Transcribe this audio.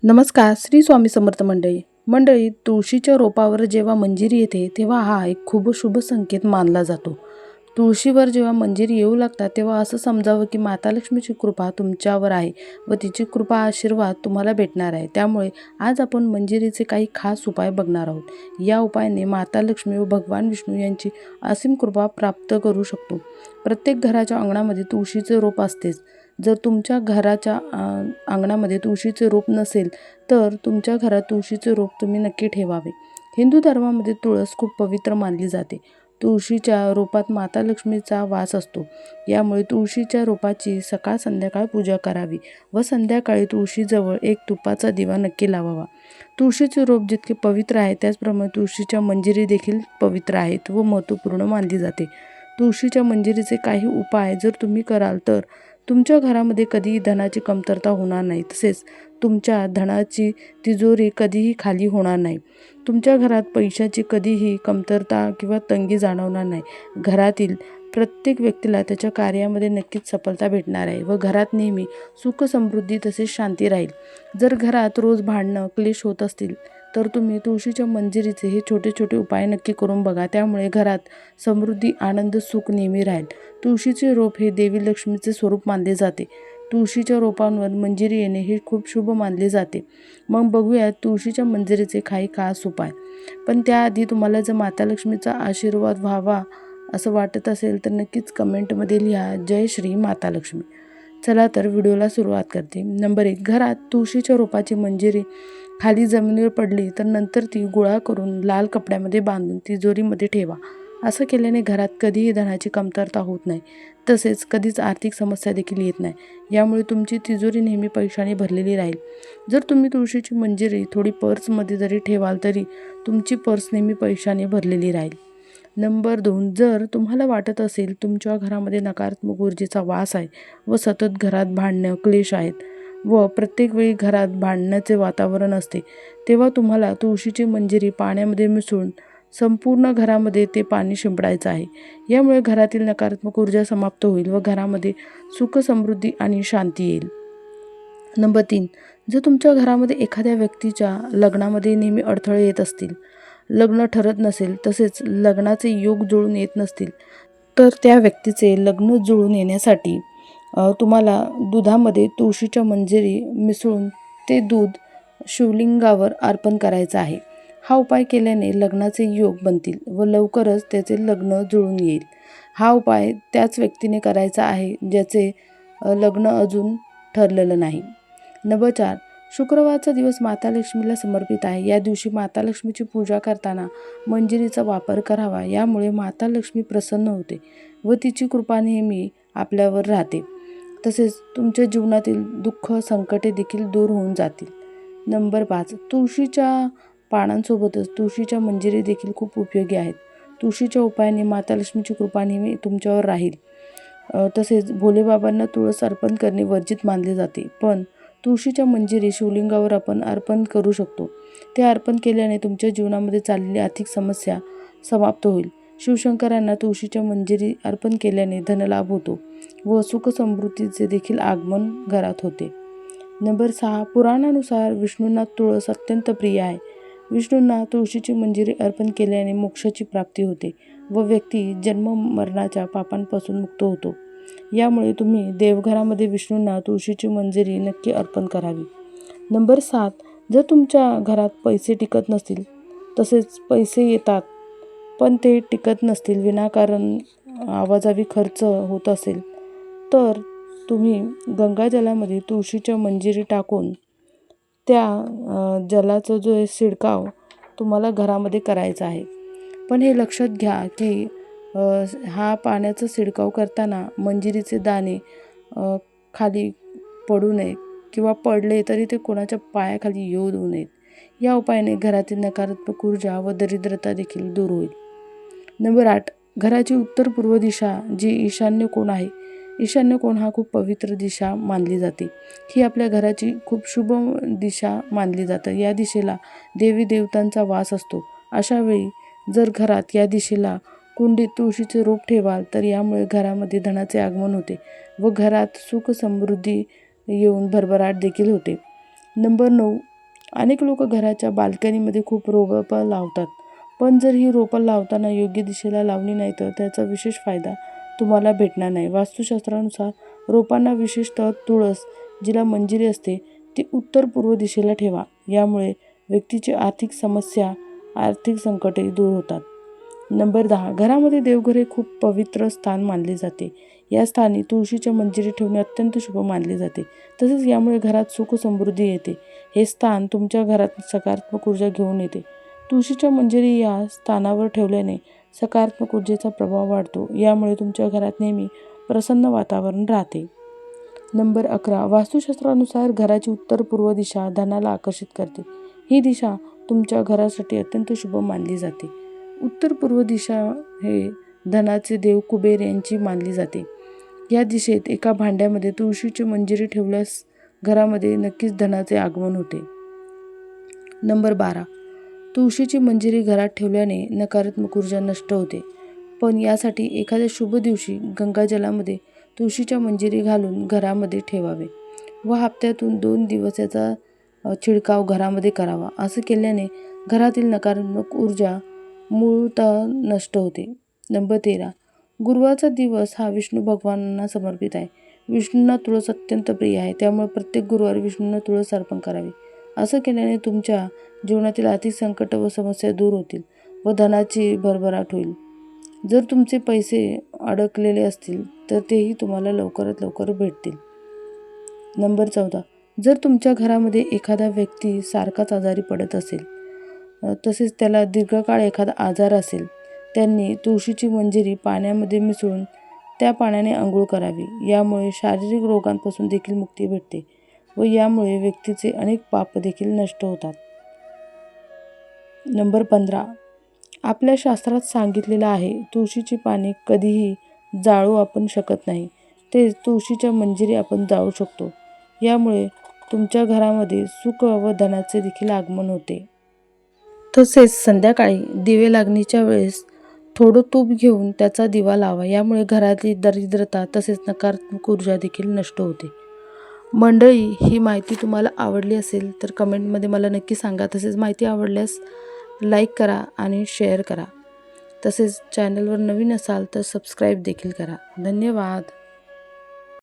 नमस्कार. श्री स्वामी समर्थ मंडळी, तुळशीच्या रोपावर जेव्हा मंजिरी येते तेव्हा हा एक खूप शुभ संकेत मानला जातो. तुळशीवर जेव्हा मंजिरी येऊ लागतात तेव्हा असं समजावं की माता लक्ष्मीची कृपा तुमच्यावर आहे व तिची कृपा आशीर्वाद तुम्हाला भेटणार आहे. त्यामुळे आज आपण मंजिरीचे काही खास उपाय बघणार आहोत. या उपायाने माता लक्ष्मी व भगवान विष्णू यांची असीम कृपा प्राप्त करू शकतो. प्रत्येक घराच्या अंगणामध्ये तुळशीचे रोप असतेच. जर तुमच्या घराच्या अंगणामध्ये तुळशीचे रोप नसेल तर तुमच्या घरात तुळशीचे रोप तुम्ही नक्की ठेवावे. हिंदू धर्मामध्ये तुळस खूप पवित्र मानली जाते. तुळशीच्या रोपात माता लक्ष्मीचा वास असतो. यामुळे तुळशीच्या रोपाची सकाळ संध्याकाळ पूजा करावी व संध्याकाळी तुळशीजवळ एक तुपाचा दिवा नक्की लावावा. तुळशीचे रोप जितके पवित्र आहे त्याचप्रमाणे तुळशीच्या मंजिरी देखील पवित्र आहेत व महत्त्वपूर्ण मानली जाते. तुळशीच्या मंजिरीचे काही उपाय जर तुम्ही कराल तर तुमच्या घरामध्ये कधीही धनाची कमतरता होणार नाही. तसेच तुमच्या धनाची तिजोरी कधीही खाली होणार नाही. तुमच्या घरात पैशाची कधीही कमतरता किंवा तंगी जाणवणार नाही. घरातील प्रत्येक व्यक्तीला त्याच्या कार्यामध्ये नक्कीच सफलता भेटणार आहे व घरात नेहमी सुख समृद्धी तसेच शांती राहील. जर घरात रोज भांडणं क्लेश होत असतील तर तुम्ही तुळशीच्या मंजिरीचे हे छोटे छोटे उपाय नक्की करून बघा. त्यामुळे घरात समृद्धी, आनंद, सुख नेहमी राहील. तुळशीचे रोप हे देवी लक्ष्मीचे स्वरूप मानले जाते. तुळशीच्या रोपांवर मंजिरी येणे हे खूप शुभ मानले जाते. मग बघूयात तुळशीच्या मंजिरीचे काही खास उपाय. पण त्याआधी तुम्हाला जर माता लक्ष्मीचा आशीर्वाद व्हावा असं वाटत असेल तर नक्कीच कमेंटमध्ये लिहा जय श्री माता लक्ष्मी. चला तर व्हिडिओला सुरुवात करते. नंबर 1. घरात तुळशीच्या रोपाची मंजिरी खाली जमिनीवर पडली तर नंतर ती गोळा करून लाल कपड्यामध्ये बांधून तिजोरीमध्ये ठेवा. असं केल्याने घरात कधीही धनाची कमतरता होत नाही. तसेच कधीच आर्थिक समस्या देखील येत नाही. यामुळे तुमची तिजोरी नेहमी पैशाने भरलेली राहील. जर तुम्ही तुळशीची मंजिरी थोडी पर्समध्ये जरी ठेवाल तरी तुमची पर्स नेहमी पैशाने भरलेली राहील. नंबर 2. जर तुम्हाला वाटत असेल तुमच्या घरामध्ये नकारात्मक ऊर्जेचा वास आहे व सतत घरात भांडणं, क्लेश आहेत व प्रत्येक वेळी घरात भांडण्याचे वातावरण असते, तेव्हा तुम्हाला तुळशीची मंजिरी पाण्यामध्ये मिसळून संपूर्ण घरामध्ये ते पाणी शिंपडायचं आहे. यामुळे घरातील नकारात्मक ऊर्जा समाप्त होईल व घरामध्ये सुख, समृद्धी आणि शांती येईल. नंबर 3. जर तुमच्या घरामध्ये एखाद्या व्यक्तीच्या लग्नामध्ये नेहमी अडथळे येत असतील, लग्न ठरत नसेल, तसेच लग्नाचे योग जुळून येत नसतील, तर त्या व्यक्तीचे लग्न जुळून येण्यासाठी तुम्हाला दुधामध्ये तुळशीच्या मंजिरी मिसळून ते दूध शिवलिंगावर अर्पण करायचं आहे. हा उपाय केल्याने लग्नाचे योग बनतील व लवकरच त्याचे लग्न जुळून येईल. हा उपाय त्याच व्यक्तीने करायचा आहे ज्याचे लग्न अजून ठरलेलं नाही. नंबर 4. शुक्रवारचा दिवस माता लक्ष्मीला समर्पित आहे. या दिवशी माता लक्ष्मीची पूजा करताना मंजिरीचा वापर करावा. यामुळे माता लक्ष्मी प्रसन्न होते व तिची कृपा नेहमी आपल्यावर राहते. तसेच तुमच्या जीवनातील दुःख, संकटे देखील दूर होऊन जातील. नंबर 5. तुळशीच्या पानांसोबतच तुळशीच्या मंजिरी देखील खूप उपयोगी आहेत. तुळशीच्या उपायाने माता लक्ष्मीची कृपा नेहमी तुमच्यावर राहील. तसेच भोलेबाबांना तुळस अर्पण करणे वर्जित मानले जाते, पण तुळशीच्या मंजिरी शिवलिंगावर आपण अर्पण करू शकतो. ते अर्पण केल्याने तुमच्या जीवनामध्ये चाललेली आर्थिक समस्या समाप्त होईल. शिवशंकरांना तुळशीच्या मंजिरी अर्पण केल्याने धनलाभ होतो व सुख समृद्धीचे देखील आगमन घरात होते. नंबर 6. पुराणानुसार विष्णूंना तुळस अत्यंत प्रिय आहे. विष्णूंना तुळशीची मंजिरी अर्पण केल्याने मोक्षाची प्राप्ती होते व व्यक्ती जन्म मरणाच्या पापांपासून मुक्त होतो. यामुळे तुम्ही देवघरामध्ये विष्णूंना तुळशीची मंजिरी नक्की अर्पण करावी. नंबर 7. जर तुमच्या घरात पैसे टिकत नसतील, तसेच पैसे येतात पण ते टिकत नसतील, विनाकारण आवाजावी खर्च होत असेल, तर तुम्ही गंगाजलामध्ये तुळशीच्या मंजिरी टाकून त्या जलाचा जो आहे शिडकाव तुम्हाला घरामध्ये करायचा आहे. पण हे लक्षात घ्या की हा पाण्याचा शिडकाव करताना मंजिरीचे दाणे खाली पडू नये किंवा पडले तरी ते कोणाच्या पायाखाली येऊ देऊ नयेत. या उपायाने घरातील नकारात्मक ऊर्जा व दरिद्रता देखील दूर होईल. नंबर 8. घराची उत्तर पूर्व दिशा जी ईशान्य कोण आहे. ईशान्य कोण हा खूप पवित्र दिशा मानली जाते. ही आपल्या घराची खूप शुभ दिशा मानली जाते. या दिशेला देवी देवतांचा वास असतो. अशा वेळी जर घरात या दिशेला कुंडीत तुळशीचे रोप ठेवाल तर यामुळे घरामध्ये धनाचे आगमन होते व घरात सुख समृद्धी येऊन भरभराट देखील होते. नंबर 9. अनेक लोक घराच्या बाल्कनीमध्ये खूप रोपं लावतात, पण जर ही रोपं लावताना योग्य दिशेला लावली नाही तर त्याचा विशेष फायदा तुम्हाला भेटणार नाही. वास्तुशास्त्रानुसार रोपांना, विशेषतः तुळस जिला मंजिरी असते, ती उत्तर पूर्व दिशेला ठेवा. यामुळे व्यक्तीची आर्थिक समस्या, आर्थिक संकटे दूर होतात. नंबर 10, घरामध्ये देवघर हे खूप पवित्र स्थान मानले जाते. या स्थानी तुळशीच्या मंजिरी ठेवणे अत्यंत शुभ मानले जाते. तसेच यामुळे घरात सुख समृद्धी येते. हे स्थान तुमच्या घरात सकारात्मक ऊर्जा घेऊन येते. तुळशीच्या मंजिरी या स्थानावर ठेवल्याने सकारात्मक ऊर्जेचा प्रभाव वाढतो. यामुळे तुमच्या घरात नेहमी प्रसन्न वातावरण राहते. नंबर 11, वास्तुशास्त्रानुसार घराची उत्तर पूर्व दिशा धनाला आकर्षित करते. ही दिशा तुमच्या घरासाठी अत्यंत शुभ मानली जाते. उत्तर पूर्व दिशा हे धनाचे देव कुबेर यांची मानली जाते. या दिशेत एका भांड्यामध्ये तुळशीची मंजिरी ठेवल्यास घरामध्ये नक्कीच धनाचे आगमन होते. नंबर 12, तुळशीची मंजिरी घरात ठेवल्याने नकारात्मक ऊर्जा नष्ट होते. पण यासाठी एखाद्या शुभ दिवशी गंगाजलामध्ये तुळशीच्या मंजिरी घालून घरामध्ये ठेवावे व हप्त्यातून 2 दिवस याचा छिडकाव घरामध्ये करावा. असं केल्याने घरातील नकारात्मक ऊर्जा मूळतः नष्ट होते. नंबर 13, गुरुवारचा दिवस हा विष्णू भगवानांना समर्पित आहे. विष्णूंना तुळस अत्यंत प्रिय आहे. त्यामुळे प्रत्येक गुरुवारी विष्णूंना तुळस अर्पण करावी. असं केल्याने तुमच्या जीवनातील आर्थिक संकट व समस्या दूर होतील व धनाची भरभराट होईल. जर तुमचे पैसे अडकलेले असतील तर तेही तुम्हाला लवकरात लवकर भेटतील. नंबर 14, जर तुमच्या घरामध्ये एखादा व्यक्ती सारखाच आजारी पडत असेल, तसेच त्याला दीर्घकाळ एखादा आजार असेल, त्यांनी तुळशीची मंजिरी पाण्यामध्ये मिसळून त्या पाण्याने अंघोळ करावी. यामुळे शारीरिक रोगांपासून देखील मुक्ती भेटते व यामुळे व्यक्तीचे अनेक पाप देखील नष्ट होतात. नंबर 15, आपल्या शास्त्रात सांगितलेलं आहे, तुळशीची पाने कधीही जाळू आपण शकत नाही. तेच तुळशीच्या मंजिरी आपण जाळू शकतो. यामुळे तुमच्या घरामध्ये सुख व धनाचे देखील आगमन होते. तसेच संध्याकाळी दिवे लागणीच्या वेळेस थोडं तूप घेऊन त्याचा दिवा लावा. यामुळे घरातली दरिद्रता तसेच नकारात्मक ऊर्जा देखील नष्ट होते. मंडळी, ही माहिती तुम्हाला आवडली असेल तर कमेंटमध्ये मला नक्की सांगा. तसेच माहिती आवडल्यास लाईक करा आणि शेअर करा. तसेच चॅनलवर नवीन असाल तर सबस्क्राईब देखील करा. धन्यवाद.